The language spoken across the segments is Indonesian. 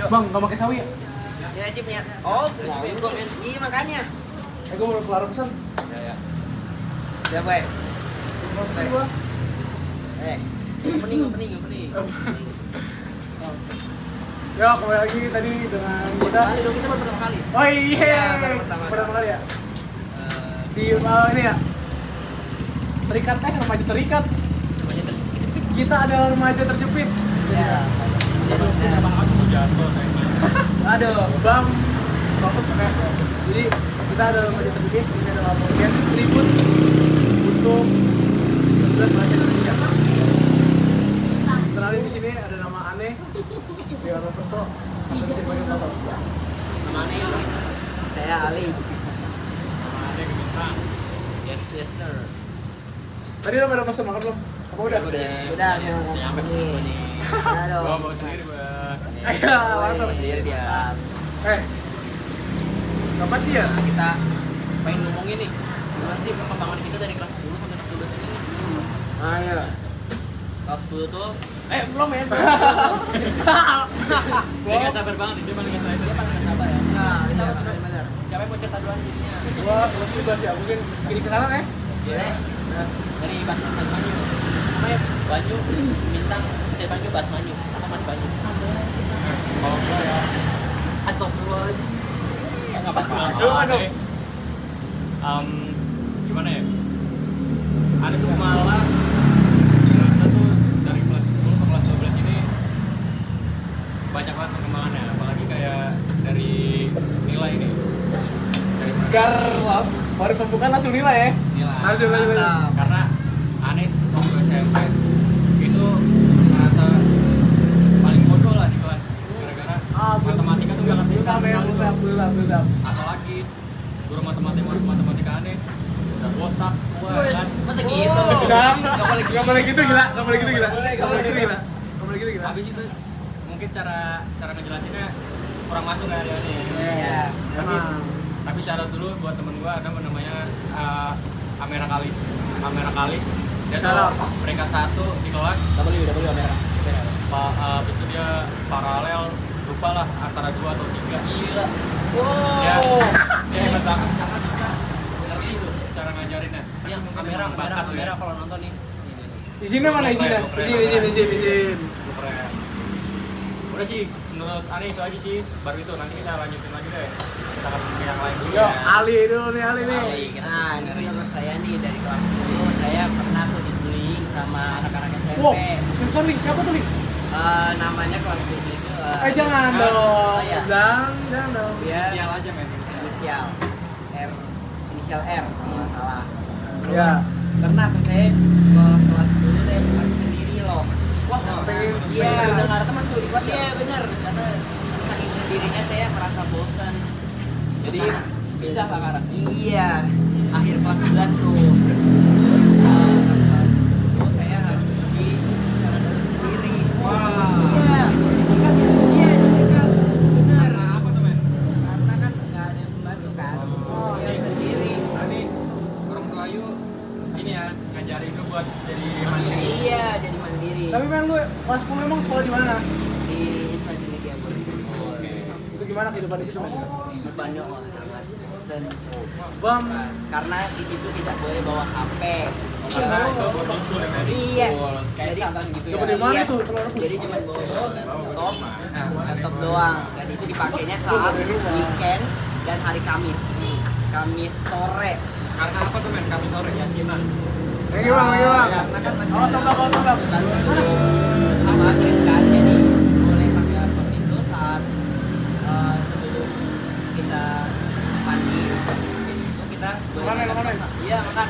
Bang, nggak pakai sawi ya? Ya chipnya. Oh, iya makanya. Gue mau keluar pesan. Ya. Siapa ya? Maksud gua. Opening. Ya, kembali lagi tadi dengan kita. Kita baru pertama kali. Oh iya, Ya, baru pertama kali ya. Di ini ya. Terikat remaja terikat. Kita adalah remaja terjepit. Ya. Aduh, Bang. Jadi kita adalah remaja terjepit. Ini adalah podcast tribut untuk 19 remaja terjepit. Kenalin di sini ada nama aneh. Di orang Presto. Atau bisa dipanggil Toto. nama aneh. Saya Ali. Nama aneh Gemintang. Yes sir. Tadi lo pada pesan makan belum? Apa udah? Udah Nyampe sini nih. Aduh. Gua bawa sendiri, Bang. Ayo, mantap. Sendiri dia. Apa sih ya? Nah, kita pengen ngomongin nih. Gimana sih perkembangan kita dari kelas 10 sampai kelas 12 ini? Ayo. Kelas 10 tuh belum ya. Dia nggak sabar banget, dia paling nggak sabar. Dia paling nggak sabar ya. Nah, kita benar. Siapa yang mau cerita duluan jadinya? Gua masih bahas ya, mungkin kiri ke kanan ya. Boleh. Dari Bas Manyu. Namanya Banyu, Bintang, saya Banyu, Bas Manyu. Apa Mas Banyu? Kalau gua ya, Astagfirullah. Ya enggak apa-apa. aneh. Gimana ya? Aneh tuh malah ngerasa tuh dari kelas 10 ke kelas 12 ini banyak banget perkembangannya, apalagi kayak dari nilai ini. Dari Baru pembukaan langsung nilai ya. nilai. Langsung. Karena aneh waktu SMP itu merasa paling bodoh lah di kelas gara-gara matematika tuh gak ngerti sekali. Belum. Apalagi guru matematika aneh udah botak tua kan. Masa gitu? Gak boleh gitu gila. Habis itu mungkin cara ngejelasinnya kurang masuk kayak dia nih. Iya. Tapi syarat dulu buat temen gua ada namanya Amera Kalis. Dia tuh peringkat 1 di kelas. W Amera. Habis itu dia paralel, lupa lah antara 2 atau 3. Gila. Dia Wow. hebat banget karena bisa ngerti tuh cara ngajarinnya. Yang Mungkin kamera emang bakat tuh ya. kalau nonton nih. Di sini mana isinya? Izin. Keren. Udah sih, menurut Ani itu aja sih. Baru itu nanti kita lanjutin lagi deh. Kita akan ke yang lain dulu Yo, ya. Ali dulu nih, Ali nih. Nah, ini menurut saya nih dari kelas 10 saya pernah tuh dibullying sama anak-anak SMP. Wow, sorry, siapa tuh nih? Namanya kelas 10 itu Jangan Ah. dong. Oh, iya. Jangan dong. dia Inisial aja men. inisial R kalau nggak salah. Terus Ya. pernah tuh saya ke kelas 10 saya pulang sendiri loh. Wah, pengen. iya. Udah nggak ada teman tuh di kelas. Iya benar, karena saking sendirinya saya merasa bosan. Jadi pindah lah arah. Iya, akhir kelas 11 tuh. Terus saya harus di sendiri. Wah. Iya, disikat. Iya, disikat. Benar. Karena apa tuh men? Karena kan nggak ada yang membantu kan. Oh, Dia iya. sendiri. Tadi orang tua Ayu ini ya ngajarin lu buat jadi mandiri. Iya, jadi mandiri. Tapi men lu kelas 10 emang sekolah di mana? Di Insight Indonesia Boarding School. Itu gimana kehidupan di situ, men? Bebannya sangat bosan. Bang, Karena di situ tidak boleh bawa HP. Karena itu boarding school ya men. Iya. Kayak Jadi pesantren gitu ya. dapat di mana Yes. tuh? Telur rebus? Jadi cuma bawa laptop doang. Dan itu dipakainya saat weekend dan hari Kamis. Kamis sore. Karena apa tuh men? Kami sore yasinan. Thank you, Bang. Karena kan masih Awas, sobat. sama maghrib kan, jadi boleh pakai laptop itu saat sebelum kita mandi. Jadi itu kita boleh main Makan. laptop. Iya makan.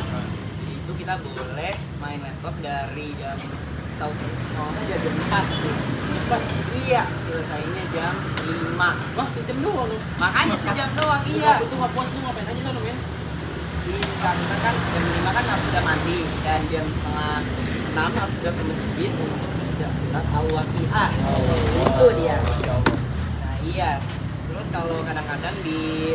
Jadi itu kita boleh main laptop dari jam setahu saya jam 4 sih. Iya, selesainya jam 5. Wah, sejam doang lu. Makanya sejam doang, iya. Itu nggak puas lu ngapain aja sana, men? Karena kan jam 5 kan harus udah mandi dan jam setengah 6 harus udah ke masjid untuk baca surat Al-Waqiah. Itu dia. Nah iya. Terus kalau kadang-kadang di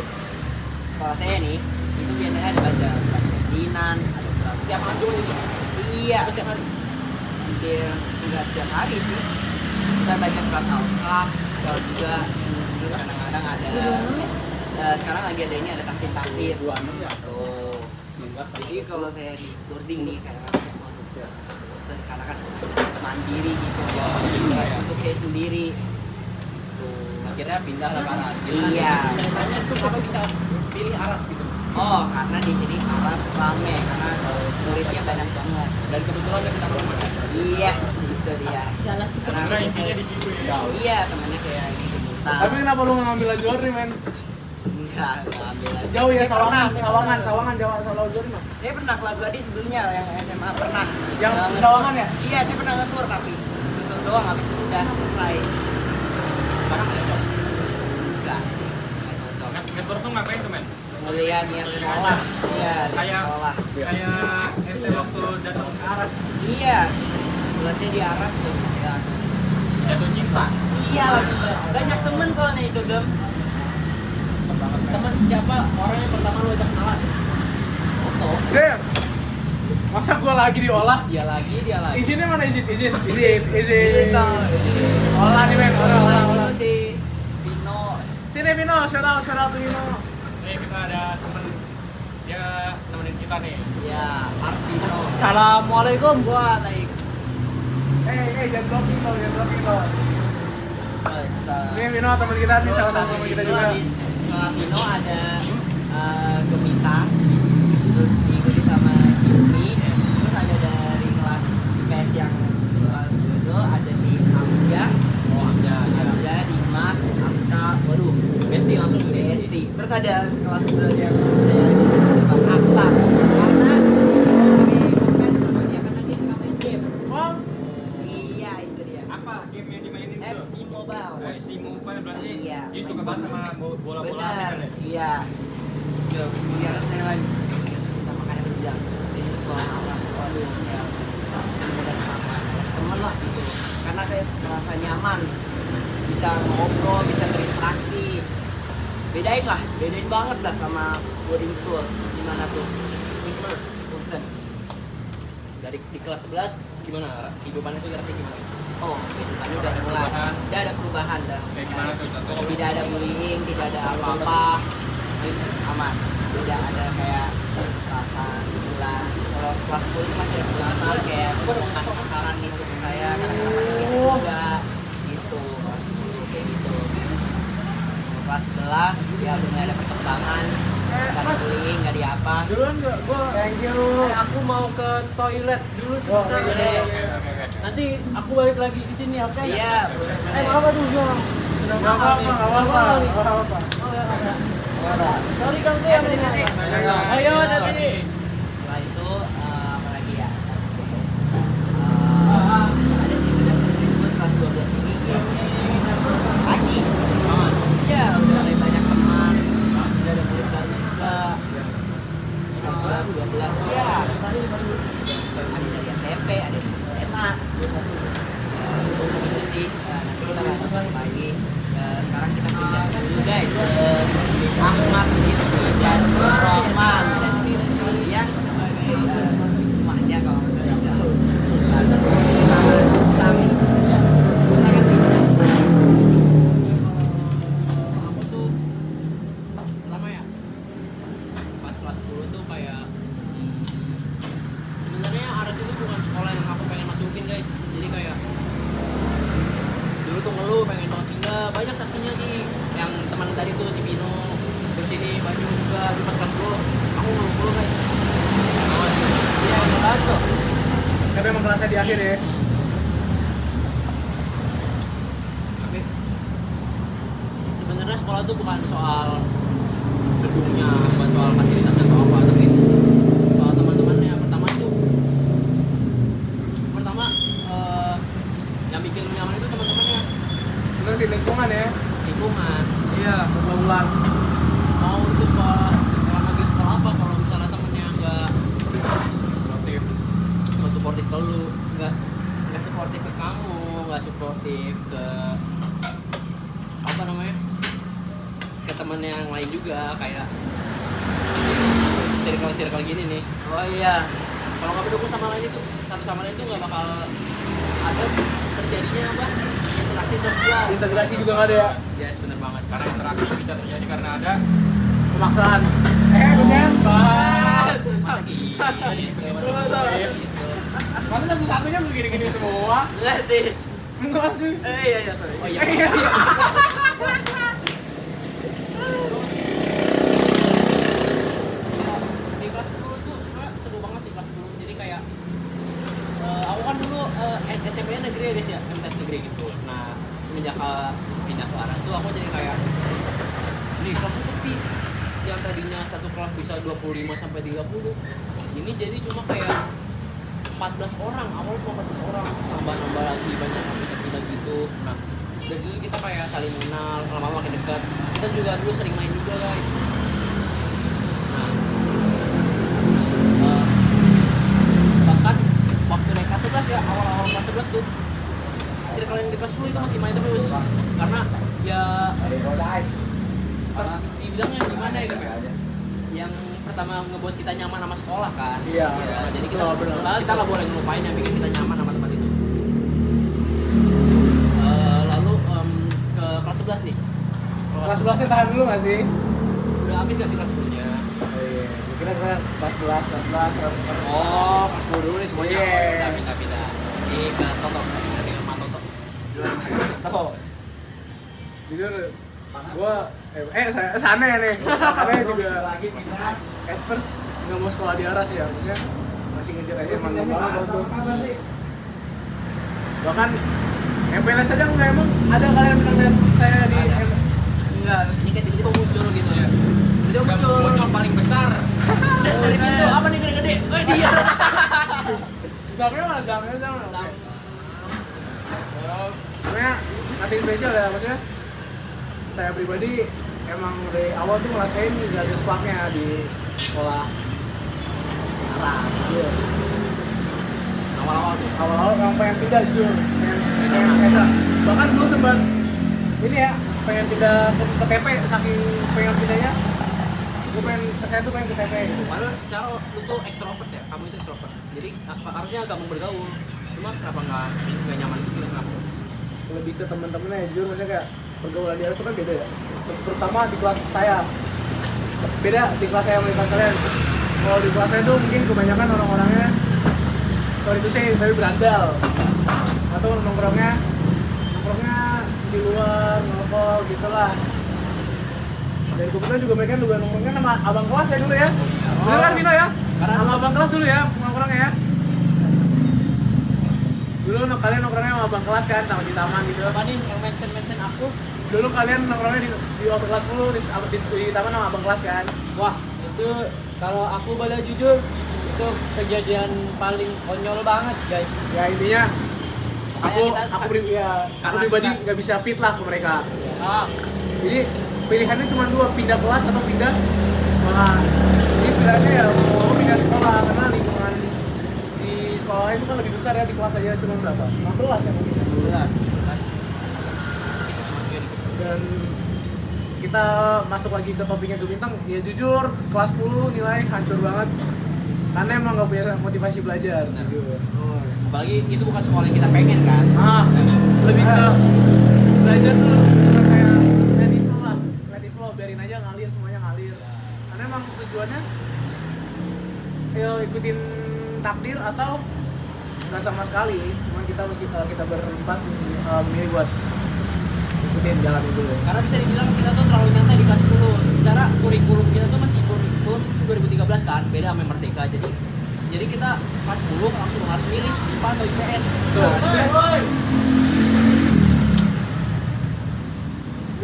sekolah saya nih, itu biasanya ada baca surat Yasinan, ada surat Setiap malam juga gitu. Iya. Apa setiap hari? Hampir enggak setiap hari sih. Kita baca surat Al-Kahf, Kalau juga kadang-kadang ada sekarang lagi ada ini ada taksin tuh. Jadi kalau saya di boarding nih kayak rasanya waduh bosen karena kan mandiri gitu untuk saya sendiri tuh. Akhirnya pindah lah ke Aras. Iya. Ceritanya tuh kenapa bisa pilih Aras gitu? Oh, karena di sini Aras rame karena muridnya banyak banget. Dan kebetulan kita berteman ya. Yes, itu dia. Karena intinya di situ ya. Iya, temannya kayak gitu minta. Tapi kenapa lu nggak ngambil Lajori, men? Enggak ambil lagi. Jauh ya, Saya pernah, Sawangan, Jawa, Lajori mah. Saya pernah ke Lajodi sebelumnya yang SMA pernah. Yang Nge-tour. Sawangan ya? Iya, saya pernah nge-tour tapi nge-tour doang habis itu udah selesai. Sekarang nggak cocok. Enggak sih. Nggak cocok. Ngetor tuh ngapain tuh men? Kuliah niat sekolah. Iya, niat Kayak sekolah. kayak ente waktu datang ke Aras Iya. Kelasnya di Aras tuh. Ya. jatuh cinta. Iya, banyak temen soalnya itu, Dem. Teman siapa orang yang pertama lu ajak kenalan? Foto. Damn. Masa gua lagi diolah? Dia lagi. Izinnya mana izin? Izin. Itu. Olah nih, men. Olah. Itu si Vino. Sini Vino, shout out to Vino. Nih kita ada temen dia nemenin kita nih. Iya, Arvino. Assalamualaikum. Waalaikumsalam. Jangan blocking lo. Ini Vino teman kita nih, sama teman kita juga. Kalau Vino ada Gemita, terus diikuti sama Yumi, terus ada dari kelas IPS yang kelas Dodo, ada si Amja, Dimas, Aska, waduh, Besti langsung Besti. Terus ada kelas yang saya Bang Akbar, karena lagi bukan sama dia karena dia suka main game. Oh, Iya itu dia. Apa game yang dimainin itu? FC Mobile. FC Mobile berarti Iya. dia suka banget sama bola-bola Benar, kan ya? iya. Yo, biar saya lagi kita makanya berbilang ini sekolah Aras, waduh ya benar sama teman lah gitu. Karena saya merasa nyaman, bisa ngobrol, bisa berinteraksi. Bedain banget lah sama boarding school. Gimana tuh? Gimana? Bosen. Dari di kelas 11 gimana? Kehidupannya itu rasanya gimana? Oh, kehidupannya udah mulai. Udah ada perubahan dah. Kayak gimana tuh contoh? Tidak ada bullying, tidak ada apa-apa, aman. Tidak ada kayak perasaan gila. Kalau kelas 10 itu masih ada perasaan kayak kasar-kasaran gitu ke saya karena kita pakai basic juga gitu. Kelas 10 kayak gitu. Kelas 11 ya mulai ada perkembangan. Nggak ada bullying, nggak di apa. duluan enggak? Gua thank you. Aku mau ke toilet dulu Oh, Boleh. Nanti aku balik lagi di sini, oke? Iya, boleh. apa tuh Jong? Enggak apa-apa. Sorry Kang Ya, tadi. Ayo tadi. Setelah itu apa lagi ya? Ada sih sudah berikut kelas 12 ini ya lagi. Ya udah mulai banyak teman, udah ada murid baru juga. Kelas 11, 12 ya. Ada dari SMP, ada dari SMA. Ya, itu sih. Nanti kita lanjut lagi. Sekarang kita pindah dulu guys ke Ahmad Lutfi dan Rohman yang sebagai rumahnya kalau nggak salah jauh. Sami. Silakan nih. Aku tuh pertama ya pas kelas 10 tuh kayak sebenarnya Aras itu bukan sekolah yang aku pengen masukin guys, jadi kayak dulu tuh ngeluh pengen banget pindah, banyak saksinya di yang teman tadi tuh si Vino, terus ini Banyu juga di pas kelas 10 aku ngeluh guys. Iya banget tuh. Tapi emang kelasnya di akhir ya. Tapi sebenarnya sekolah tuh bukan soal gedungnya, bukan soal fasilitasnya atau apa, tapi soal teman-temannya. Pertama yang bikin lu nyaman itu teman-temannya, Bener sih lingkungan ya. lingkungan. Iya, pergaulan. Mau itu sekolah negeri, sekolah apa, kalau misalnya temennya nggak suportif ke lu, nggak suportif ke kamu, nggak suportif ke apa namanya, ke temen yang lain juga, kayak circle gini nih. Oh iya. Kalau nggak berdukung sama lain itu, satu sama lain itu nggak bakal ada terjadinya apa interaksi sosial. Integrasi juga nggak ada ya. Yes, bener banget. Karena interaksi bisa terjadi karena ada Pemaksaan. Bener banget. Masa gitu. Masa satu-satunya begini-gini semua? Enggak sih. Enggak sih. Iya sorry. Oh iya. Di kelas 10 itu sebenarnya seru banget sih kelas 10. Jadi kayak aku kan dulu SMP-nya negeri ya guys ya, MTS negeri gitu. Nah, semenjak pindah ke Aras tuh aku jadi kayak nih kelasnya sepi. Yang tadinya satu kelas bisa 25 sampai 30. Ini jadi cuma kayak 14 orang, awal cuma 14 orang, terus nambah-nambah lagi banyak kita gitu. Nah, dari situ kita kayak saling mengenal, lama-lama makin dekat. Kita juga dulu sering main juga guys. Nah, bahkan waktu naik kelas 11 ya, awal-awal kelas 11 tuh hasil kalian di kelas 10 itu masih main terus. Karena ya harus dibilangnya gimana ya gitu. Yang pertama ngebuat kita nyaman sama sekolah kan. Iya. Ya, jadi kita Benar. kita nggak boleh ngelupain yang bikin kita nyaman sama tempat itu. Lalu ke kelas 11 nih. Kelas 11-nya tahan dulu nggak sih? Udah habis nggak sih kelas 10-nya? Iya. Kira kelas 11. Oh, kelas 10 dulu nih semuanya. Iya. Oh, udah pindah-pindah. Ini ke Toto, dari rumah Toto. Jujur, gue sana ya nih. Karena juga at first nggak mau sekolah di Aras ya, maksudnya masih ngejar SMA nggak banget tuh. Bahkan MPLS aja nggak, emang ada kalian pernah lihat saya di Enggak, ini kayak tiba-tiba muncul gitu ya. Tiba-tiba muncul paling besar. dari pintu apa nih gede-gede? Oh dia. Zamnya mana zamnya sama? Sebenarnya nothing spesial ya, maksudnya saya pribadi emang dari awal tuh ngerasain gak ada sparknya di sekolah. Iya. Awal-awal tuh. Awal-awal emang pengen pindah jujur, pengen pindah. Bahkan dulu sempat ini ya, pengen pindah ke TP, saking pengen pindahnya. Gue pengen, saya tuh pengen ke TP gitu. Padahal secara lu tuh extrovert ya, kamu itu extrovert. Jadi harusnya gampang bergaul. Cuma kenapa nggak nyaman gitu kenapa? Lebih ke temen-temennya jujur, maksudnya kayak pergaulan dia itu kan beda ya. Terutama di kelas saya. Beda di kelas saya sama di kelas kalian. Kalau di kelas saya tuh mungkin kebanyakan orang-orangnya sorry itu sih, tapi berandal. Atau nongkrongnya di luar, nongkrong gitulah. Dan kebetulan juga mereka juga nongkrongnya sama abang kelas ya dulu ya. Bener kan Vino ya? Karena sama abang kelas dulu ya nongkrongnya ya. Dulu kalian nongkrongnya sama abang kelas kan, sama di taman gitu. Apa nih yang mention aku? Dulu kalian nongkrongnya di waktu kelas 10 di taman sama abang kelas kan. Wah, itu kalau aku boleh jujur itu kejadian paling konyol banget, guys. Ya intinya Makanya aku pribadi nggak bisa fit lah ke mereka. Ah, Jadi pilihannya cuma dua, pindah kelas atau pindah sekolah. Jadi pilihannya ya mau pindah sekolah karena lingkungan di sekolah itu kan lebih besar ya, di kelas aja cuma berapa? 16 ya mungkin. 12. Kita cuma dua dikit. Dan kita masuk lagi ke topiknya Tuh Bintang, ya jujur kelas 10 nilai hancur banget karena emang nggak punya motivasi belajar. Benar. Jujur. Apalagi itu bukan sekolah yang kita pengen kan? Lebih ke belajar tuh cuma kayak let it flow, biarin aja ngalir, semuanya ngalir. Karena emang tujuannya ya ikutin takdir atau nggak sama sekali, cuma kita berempat memilih buat ikutin jalan itu. Karena bisa dibilang kita tuh terlalu nyantai di kelas 10. Secara kurikulum kita tuh masih kurikulum 2013 kan, beda sama Merdeka. Jadi kita kelas 10 langsung harus milih IPA atau IPS.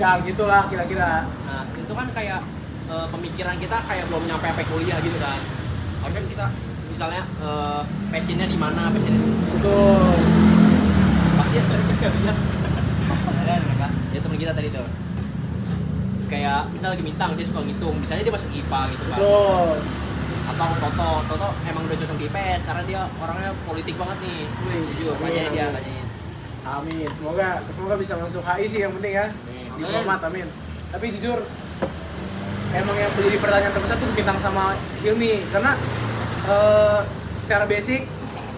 Ya gitulah kira-kira. Nah, itu kan kayak pemikiran kita kayak belum nyampe kuliah gitu kan. Harusnya kita misalnya passionnya di mana, passionnya Betul. pasti ada mereka. Ya teman kita tadi tuh. Kayak misalnya lagi Bintang dia suka ngitung, misalnya dia masuk IPA gitu kan. Betul. Atau Toto emang udah cocok di IPS karena dia orangnya politik banget nih. Jujur, tanyain dia, tanyain. Amin. Semoga bisa masuk HI sih yang penting ya. Diplomat, amin. Tapi jujur emang yang menjadi pertanyaan terbesar tuh Bintang sama Hilmi karena secara basic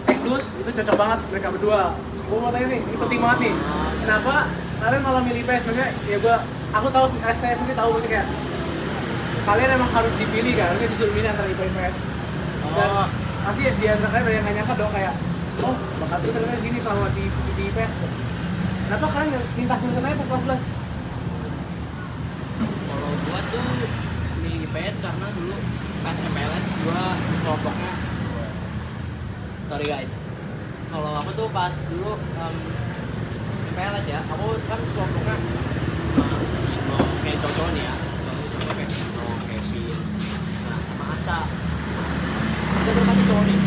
Ekdus itu cocok banget mereka berdua. Gue mau tanya nih, ini penting banget nih. kenapa kalian malah milih IPS? Maksudnya ya aku tahu, saya sendiri tahu maksudnya kayak kalian emang harus dipilih kan, harusnya disuruh milih antara IPA IPS. Dan pasti di antara kalian ada yang nggak nyangka dong kayak, oh bakal itu ternyata gini selama di IPS. Kenapa kalian lintas jurusan aja pas kelas 11? Kalau gua tuh di IPS karena dulu pas MPLS gua kelompoknya. Sorry guys. Kalau aku tuh pas dulu MPLS ya, aku kan kelompoknya kayak cowok nih ya. Cowok kayak Kevin. Nah, sama Asa. Kita berempat cowok nih.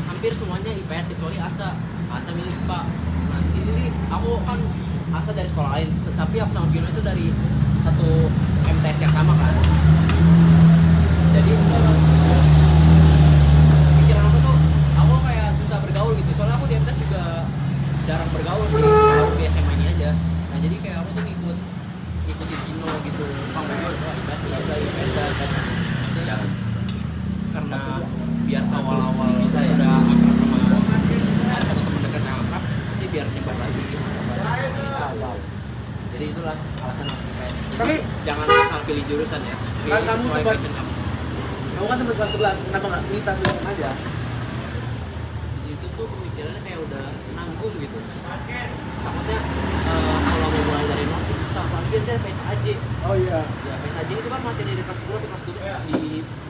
Hampir semuanya IPS kecuali Asa. Asa milih IPA. Nah, di sini nih aku kan Asa dari sekolah lain, tetapi aku sama Bino itu dari satu MTS yang sama kan. Jadi pikiran aku tuh aku kayak susah bergaul gitu. Soalnya aku di MTS juga jarang bergaul sih, baru di SMA ini aja. Nah jadi kayak aku tuh ngikutin Bino gitu. Bang Bogor, wah IPS ya udah IPS dan karena biar awal-awal bisa ya udah akrab sama ada satu teman dekat yang akrab, nanti biar nyebar lagi gitu. Jadi itulah alasan masuk IPS. Tapi Jangan asal pilih jurusan ya. Kan Pilih kamu sesuai tempat- passion kamu. kamu kan tempat kelas 11, kenapa nggak lintas jurusan aja? Di situ tuh pemikirannya kayak udah nanggung gitu. Takutnya kalau mau mulai dari nol itu susah, apalagi dia PSAJ. Oh iya. Ya PSAJ itu kan materi dari kelas 10 ke kelas 12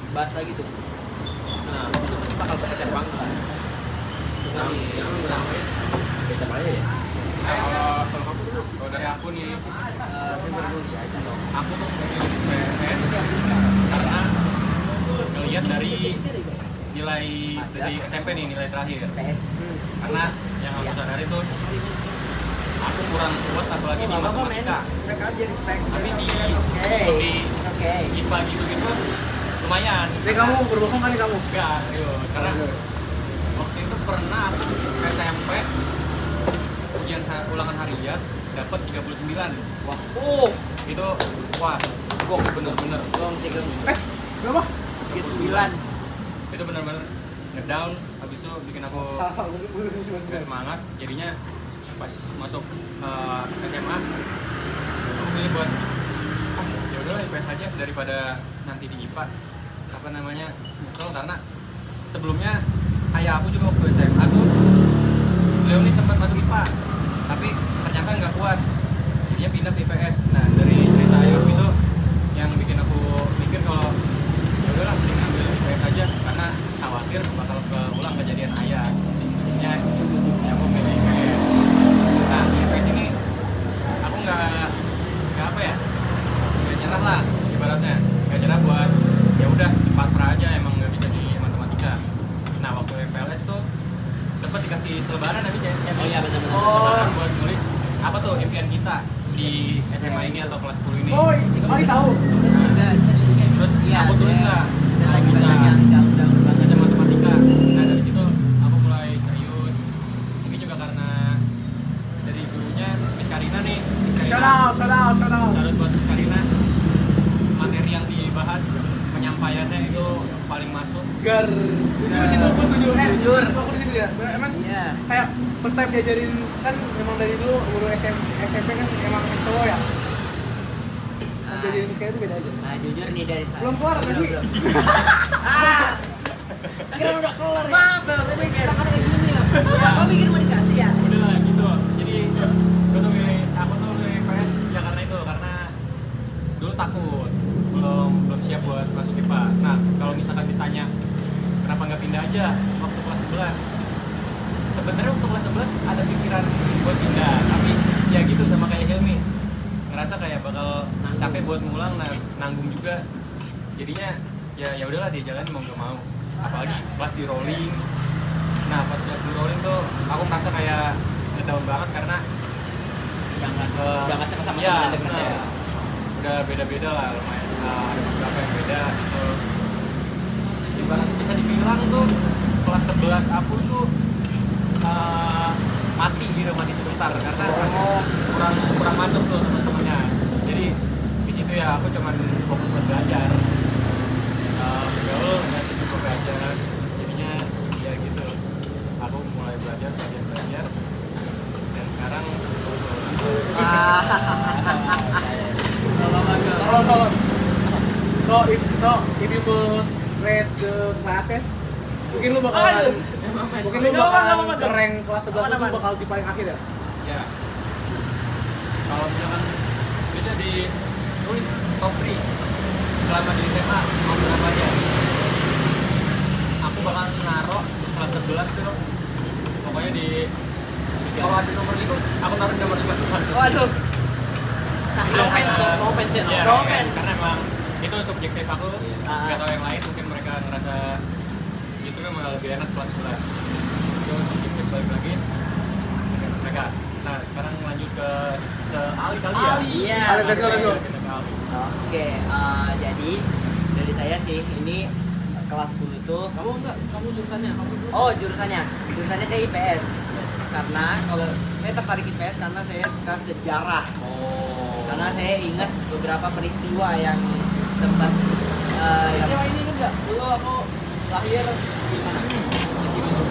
dibahas lagi tuh. Nah itu pasti bakal belajar banget kan. Cuma jangan berangkat beda aja ya. Nah, kalau kamu dulu, kalau dari aku nih, Saya baru ya, saya dong. aku tuh milih IPS karena ngelihat dari nilai dari SMP nih, nilai terakhir. PS. Karena yang aku sadari tuh aku kurang kuat apalagi di matematika. Spek aja di spek. Tapi di Oke. di Oke. IPA gitu lumayan. Jadi kamu berbohong kali kamu? Enggak, karena waktu itu pernah aku SMP ujian ulangan harian dapat 39. Wah, Itu wah, gong bener-bener gong sih gong. Berapa? 9. itu bener-bener ngedown. Habis itu bikin aku Salah gak semangat. Jadinya pas masuk SMA aku pilih buat ya udahlah IPS aja daripada nanti di IPA apa namanya nyesel. Karena sebelumnya ayah aku juga waktu SMA tuh beliau ini sempat masuk IPA tapi ternyata nggak kuat, jadinya pindah ke IPS. Nah dari cerita ayah aku itu yang bikin aku mikir kalau ya udahlah mending ambil IPS aja karena khawatir bakal keulang kejadian ayah. Ya aku pilih IPS. Nah IPS ini aku nggak apa ya, nggak nyerah lah ibaratnya, nggak nyerah buat ya udah pasrah aja emang nggak bisa di matematika. Nah waktu FLS tuh sempat dikasih selebaran habis ya. Oh iya benar-benar. Selebaran buat nulis apa tuh impian kita di SMA ini atau kelas 10 ini. Oh, kali tahu. Terus aku tulis lah kalau bisa Udah. baca matematika. Nah dari situ aku mulai serius. Mungkin juga karena dari gurunya Miss Karina nih. Shout out. Salut buat Miss Karina. Materi yang dibahas penyampaiannya itu paling masuk. Gar. Jujur sih tuh, gue jujur. Aku di situ ya. Emang Iya. kayak first time diajarin kan memang dari dulu guru SMP kan emang cowok ya. Pas diajarin misalnya itu beda aja. Nah, jujur nih dari saya. Belum keluar apa sih? Kira udah keluar ya? Maaf, belum mikir. Kan kayak gini ya. Ya, kamu bikin mau dikasih ya? Udah lah gitu. Jadi gue tuh milih, aku tuh milih IPS ya karena itu, karena dulu takut belum siap buat masuk IPA. Nah kalau misalkan ditanya kenapa nggak pindah aja waktu kelas 11, sebenarnya waktu kelas 11 ada pikiran buat pindah, tapi ya gitu sama kayak Hilmi, ngerasa kayak bakal capek buat ngulang, nanggung juga, jadinya ya udahlah dia jalan mau nggak mau. Apalagi kelas di rolling. Nah pas kelas di rolling tuh aku merasa kayak ngedown banget karena Udah nggak sama ya, teman dekat benar. ya. Udah beda-beda lah lumayan, ada beberapa yang beda gitu. Ibarat bisa dibilang tuh kelas 11 aku tuh mati sebentar karena kurang masuk tuh teman-temannya. Jadi di situ ya aku cuman fokus buat belajar, bergaul nggak cukup belajar. Jadinya ya gitu, aku mulai belajar dan sekarang lu rate ke classes, mungkin lu bakal Aduh. mungkin lu Nggak apa-apa, nggak bakal apa-apa. ke rank kelas 11 Aman, lu aman. bakal di paling akhir ya? Ya. Kalau misalkan bisa ditulis top 3 selama di SMA mau berapa aja? Aku bakal naruh kelas 11 tuh. Pokoknya kalau ada nomor 5, aku naruh di nomor 5. Waduh. No offense, no offense ya. Iya, No offense. karena emang itu subjektif aku. Ah. Nggak tahu yang lain, mungkin mereka ngerasa itu memang lebih enak kelas 11. Itu subjektif balik lagi mereka. Nah, sekarang lanjut ke Ali kali ya. Ali, iya. Ali, let's go, let's go. Kita ke Ali. Oke, jadi dari saya sih ini kelas 10 tuh. Kamu jurusannya, Oh, jurusannya saya IPS. Karena kalau saya tertarik IPS karena saya suka sejarah. Oh. Karena saya ingat beberapa peristiwa yang sempat Peristiwa ini enggak? Dulu aku lahir di mana?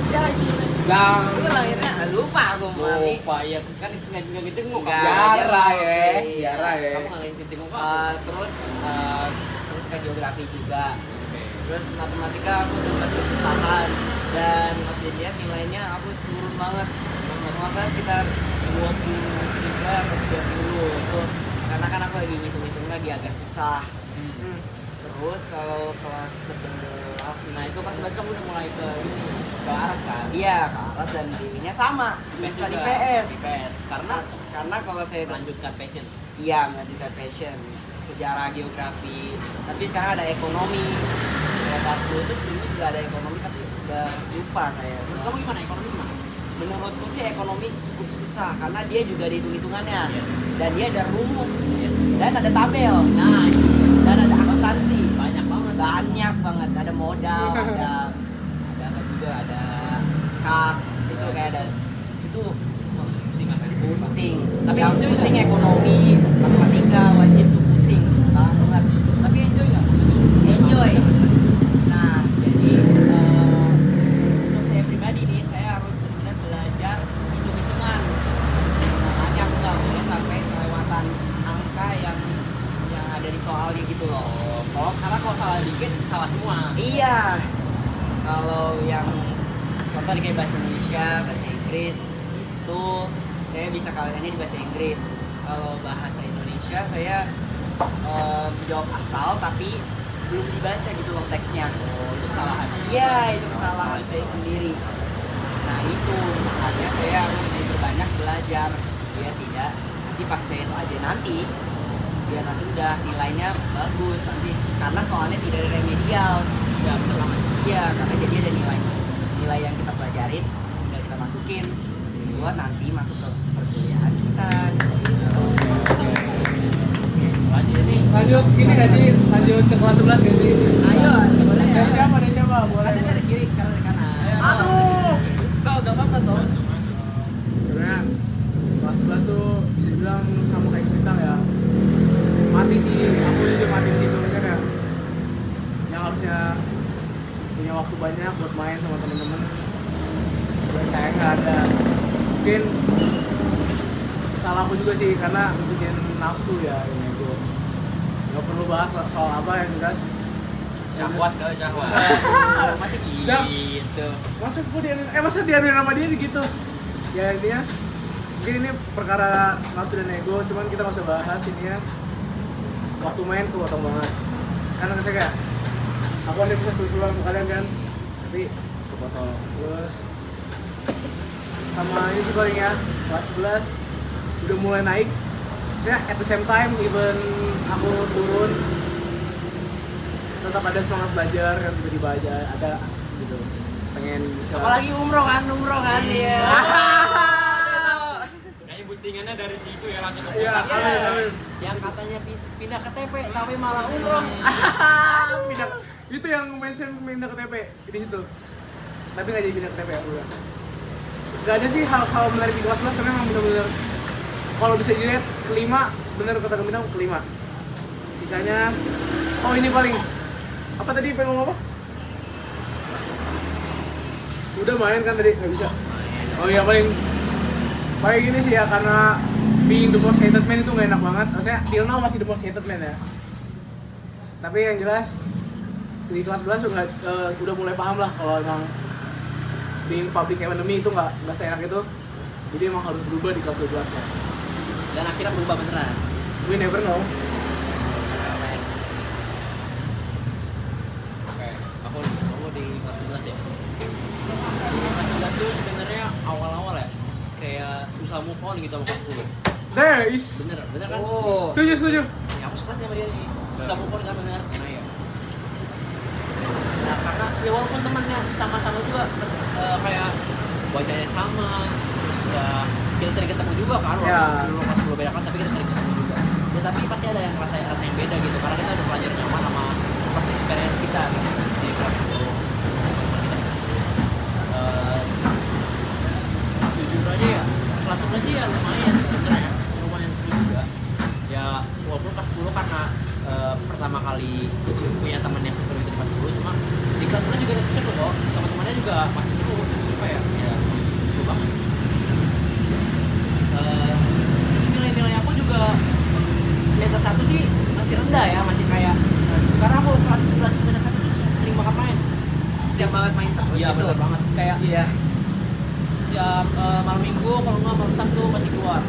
Sejarah itu. Yang itu lahirnya lupa aku Mali. Lupa ya, kan nggak ngejenguk. Nggak. sejarah ya, Oke, sejarah ya. Kamu nggak ngejenguk Terus suka geografi juga. Terus matematika aku sempat kesusahan dan pas dilihat nilainya aku turun banget. Masa sekitar 23 atau 30 itu karena kan aku lagi ngitung-ngitung lagi agak susah. Terus kalau kelas 11, Nah itu pas 11 kamu udah mulai ke ini, ke aras kan? iya ke aras dan dirinya sama bisa di juga. PS. Di PS. Karena kalau saya Melanjutkan passion. iya melanjutkan passion sejarah geografi tapi sekarang ada ekonomi ya kelas 10 itu sebelumnya juga ada ekonomi tapi udah lupa saya. Menurut kamu gimana? Ekonomi gimana? Menurutku sih ekonomi cukup susah karena dia juga ada hitung-hitungannya Yes. dan dia ada rumus Yes. dan ada tabel Nah, itu dia. dan ada akuntansi Banyak banget. banget ada modal ada apa juga ada kas itu kayak ada itu wah, Pusing apa? pusing Tapi yang enjoy pusing nggak? ekonomi matematika wajib tuh pusing banget Tapi enjoy nggak? enjoy. Nah, jadi untuk saya pribadi nih, saya harus benar-benar belajar hitung-hitungan. Makanya aku nggak boleh sampai kelewatan angka yang ada di soalnya gitu loh. Karena kalau salah dikit, salah semua. Iya. Kalau yang contoh di kayak bahasa Indonesia, bahasa Inggris itu saya bisa kaliannya di bahasa Inggris. Kalau bahasa Indonesia saya jawab asal tapi belum dibaca gitu loh teksnya. Oh, itu kesalahan. Iya, itu kesalahan saya sendiri. Nah itu makanya saya harus lebih banyak belajar. Dia tidak nanti pas tes aja nanti dia nanti udah nilainya bagus nanti karena soalnya tidak ada remedial. Ya, bener banget. Iya, karena jadi ada nilai yang kita pelajarin udah kita masukin buat nanti masuk ke perkuliahan kita. Gitu. Lanjut nih. lanjut gini gak sih? Lanjut ke kelas 11 gak sih? Ayo, boleh ya. Dari siapa? Dari siapa? Boleh. Ada dari kiri, sekarang dari kanan. Aduh. Kau gak apa-apa toh. Sebenarnya kelas 11 tuh bisa dibilang sama kayak bintang ya. Mati sih, aku juga mati gitu aja kayak yang harusnya punya waktu banyak buat main sama temen-temen. Saya nggak ada. Mungkin salah aku juga sih karena bikin nafsu ya ini gue. Nggak perlu bahas soal apa yang jelas. Syahwat kali syahwat. Masih Zam. gitu. Masa dianuin sama dia gitu? Ya intinya mungkin ini perkara nafsu dan ego, cuman kita nggak usah bahas ini ya. Waktu main kepotong banget. Karena saya kayak aku ada bisa susul-sulan ke kalian kan, tapi kepotong. Terus sama ini sih paling ya, kelas 11 udah mulai naik. Saya at the same time even aku turun tetap ada semangat belajar kan, tiba-tiba aja ada gitu pengen bisa Apalagi umroh kan ya. Kayaknya boostingannya dari situ ya langsung ke Iya, pusat. amin, amin. Yang katanya pindah ke TP tapi malah umroh. pindah itu yang mention pindah ke TP di situ tapi nggak jadi pindah ke TP aku udah nggak ada sih hal-hal menarik di kelas 11 karena memang benar-benar kalau bisa dilihat kelima bener kata Gembira kelima sisanya oh ini paling apa tadi pengen ngomong apa udah main kan tadi nggak bisa oh iya paling gini sih ya karena being the most hated man itu nggak enak banget maksudnya till now masih the most hated man ya tapi yang jelas di kelas 11 udah mulai paham lah kalau emang di public economy itu nggak seenak itu. Jadi emang harus berubah di kelas 12 nya. Dan akhirnya berubah beneran. We never know. Oke, aku di kelas 11 ya. Di kelas 11 tuh sebenarnya awal-awal ya kayak susah move on gitu sama kelas 10. There is. Bener kan? Oh. Setuju. Ya, aku sekelas sama dia nih. Susah move on kan bener. Nah ya. Nah karena ya walaupun temannya sama-sama juga kayak wajahnya sama, terus ya kita sering ketemu juga kan walaupun dulu kelas 10 beda kelas tapi kita sering ketemu juga. Ya tapi pasti ada yang rasa yang beda gitu karena kita udah belajar nyaman sama first experience kita gitu, di kelas 10. Jujur aja ya kelas 11 sih ya lumayan sebenarnya, lumayan seru juga. Ya walaupun kelas 10 karena pertama kali punya teman yang seseru itu di kelas 10, cuma di kelas 11 juga tetap seru kok, sama temannya juga masih seru, suka ya masih seru banget. Nilai-nilai aku juga semester 1 sih masih rendah ya, masih kayak karena aku kelas 11 semester 1 tuh sering banget main. Siap banget main terus. Iya gitu. benar banget, kayak Iya. setiap malam minggu kalau nggak malam Sabtu pasti keluar.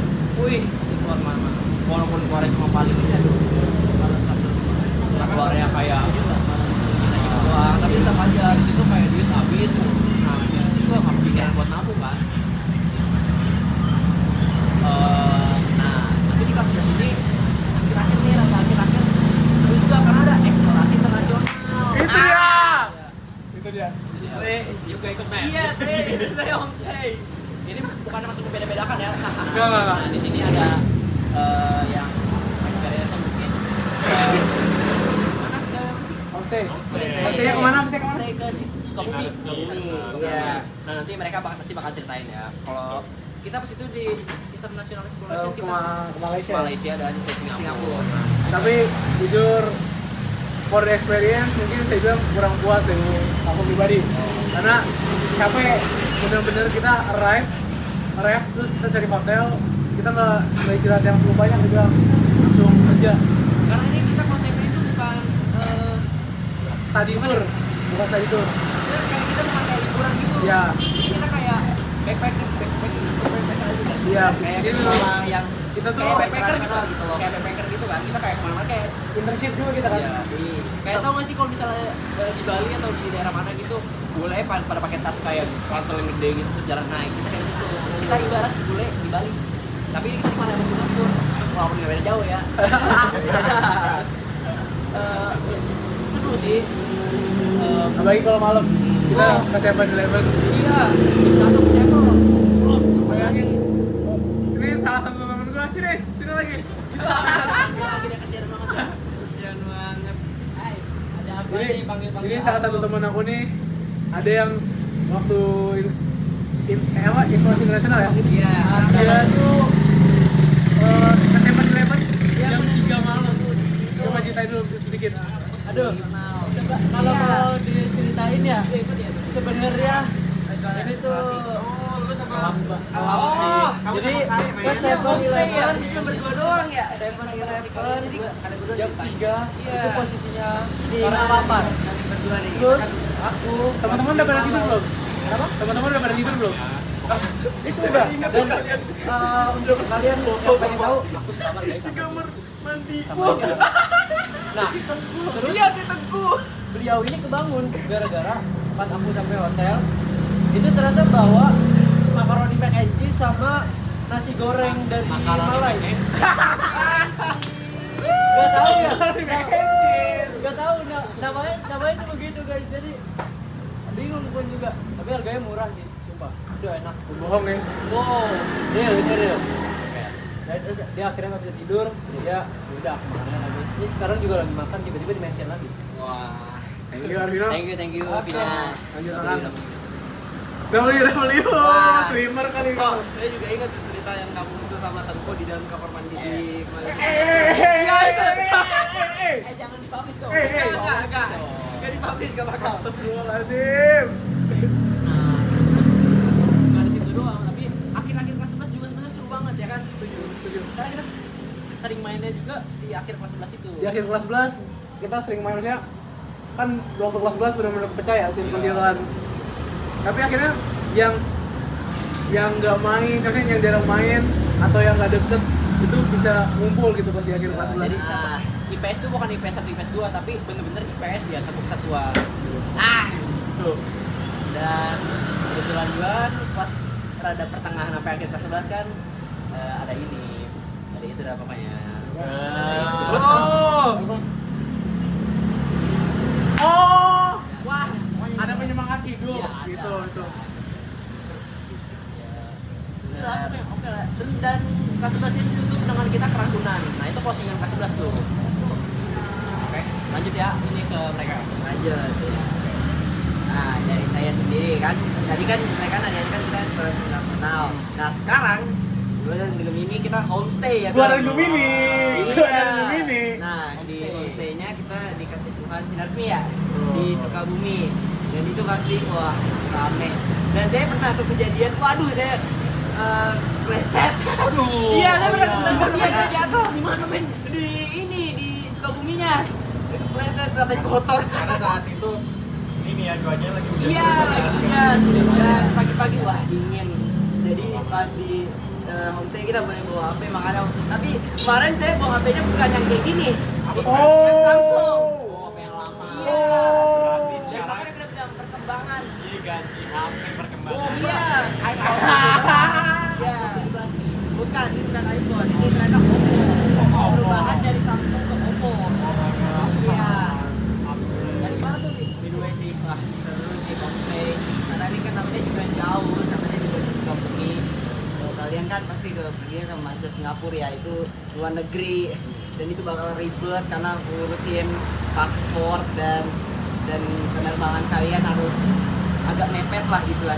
Wih. Pasti keluar mana, walaupun keluarnya cuma paling malam Sabtu. Keluarnya kayak kita gitu doang, tapi tetap aja di situ kayak duit habis. Nah, di situ gua nggak kepikiran buat nabung kan. Nah, tapi di kelas 11 ini akhir-akhir nih, akhir-akhir seru juga karena ada eksplorasi internasional. Itu dia. Juga ikut main. Iya, saya homestay. Ini bukan maksud membeda-bedakan ya. Enggak. Nah, di sini ada yang experience-nya mungkin mana ke sih? Homestay. Homestay. Homestay kemana? Homestay ke Sukabumi. Sukabumi. Iya. Iya. Nah, nanti mereka pasti bakal ceritain ya. Kalau kita pas itu di International Exploration Ke kita Malaysia. dan ke Singapura. Singapura. Nah, Tapi jujur for the experience mungkin saya bilang kurang puas dari aku pribadi. Karena capek, bener-bener kita arrive terus kita cari hotel, kita nggak istirahat yang terlalu banyak juga, langsung kerja. karena ini kita konsepnya itu bukan Study tour, bukan study tour. maksudnya kayak kita bukan kayak liburan gitu. Iya. Ini kita kayak backpack aja kan. Iya, Kayak ini sekolah yang kita tuh Kayak backpacker gitu, internasional gitu loh. kayak backpacker gitu kan. Kita kayak kemana-mana kayak internship juga kita kan. kayak tau gak sih kalau misalnya di Bali atau di daerah mana gitu bule pada pakai tas kayak ransel yang gede gitu terus jalan naik, kita kayak gitu. Kita ibarat bule di Bali tapi kita di mana, di Singapura walaupun nggak beda jauh ya. Seru sih. Apalagi kalau malam kita ke 7-Eleven. Iya, satu ke Sevel. Bayangin, ini salah satu temen gue sini lagi. Akhirnya kasihan banget ya. Kasihan banget. Hai, ada apa Ini, nih panggil-panggil ini salah satu teman aku nih, ada yang waktu informasi internasional ya. Iya. Dia tuh ke 7-Eleven jam 3 malam. Coba ceritain dulu sedikit. Aduh, kalau mau diceritain ya, sebenarnya ini tuh alam sih. Jadi ke 7-Eleven Itu berdua doang ya. 7-Eleven jam 3 Iya. itu posisinya karena lapar. Berdua nih. Terus aku Teman-teman udah pada tidur belum? Kenapa? Teman-teman udah pada tidur belum? itu udah dan untuk kalian yang pengen tahu aku sama guys sama dia. Nah, terus beliau ini kebangun gara-gara pas aku sampai hotel itu ternyata bawa makaroni mac and cheese sama nasi goreng dari Malai. Gak tahu ya. Gak tahu namanya itu begitu guys. Jadi bingung pun juga. Tapi harganya murah sih, sumpah. Itu enak. Bohong guys. Wow, real ini real. Dia akhirnya nggak bisa tidur, dia udah aku makan lagi. Ini sekarang juga lagi makan, tiba-tiba di mention lagi. Wah. Thank you Arvino. Thank you Oke. Vina. Lanjut makan. W. Streamer kali Oh, saya juga ingat tuh cerita yang kamu itu sama Tengko di dalam kamar mandi di Malaysia. Jangan dipublish dong. Enggak. Enggak dipublish enggak bakal. Astagfirullahaladzim. Nah, terus nggak di situ doang, tapi akhir-akhir kelas 11 juga sebenarnya seru banget ya kan? Setuju. Karena kita sering mainnya juga di akhir kelas 11 itu. Di akhir kelas 11 kita sering main maksudnya kan waktu kelas 11 benar-benar percaya circle-circlean. Tapi akhirnya yang nggak main, kan yang jarang main atau yang nggak deket itu bisa ngumpul gitu pas di akhir kelas 11. Jadi IPS itu bukan IPS 1, IPS 2, tapi bener-bener IPS ya, satu kesatuan. Tuh. Dan kebetulan juga pas rada pertengahan sampai akhir kelas 11 kan ada ini. Ada itu dah pokoknya. Oh, Wah, ada penyemangat hidup Iya, ada. gitu itu. udah oke lah. Dan kelas 11 itu tutup dengan kita kerancunan. Nah, itu postingan kelas 11 tuh. Oke, lanjut ya ini ke mereka. Lanjut. Nah, dari saya sendiri kan, tadi kan mereka nanya kan kita sekolah nggak kenal. Nah sekarang gue dan Gemini kita homestay ya. Gua kan? dan Gemini. Gua Iya. dan Gemini. Nah di Homestay. homestaynya kita dikasih Tuhan sinar resmi ya di Sukabumi. Dan itu pasti wah rame. Dan saya pernah tuh kejadian, waduh saya pleset. Aduh. Iya saya pernah kejadian dia saya jatuh. Di mana men? Di ini di Sukabuminya. Pleset sampai kotor. Karena saat itu ini ya cuacanya lagi hujan. Iya, lagi hujan. Dan pagi-pagi wah dingin. Jadi pas di homestay kita boleh bawa HP makanya. Tapi kemarin saya bawa HP-nya bukan yang kayak gini. Yang Samsung. Oh, yang lama. Iya. Habis Ya, sekarang makanya kita bilang perkembangan. jadi ganti HP perkembangan. Iya. iPhone. Iya. Bukan, ini bukan iPhone. Ini ternyata Oppo. Perubahan dari Samsung ke Oppo. Iya. Dan gimana tuh? Midway sih, wah seru sih homestay. Karena ini kan namanya juga jauh, namanya juga di Sukabumi. Kalau kalian kan pasti pergi ke Malaysia, Singapura ya, itu luar negeri. Dan itu bakal ribet karena ngurusin paspor dan penerbangan kalian harus agak mepet lah gitu lah.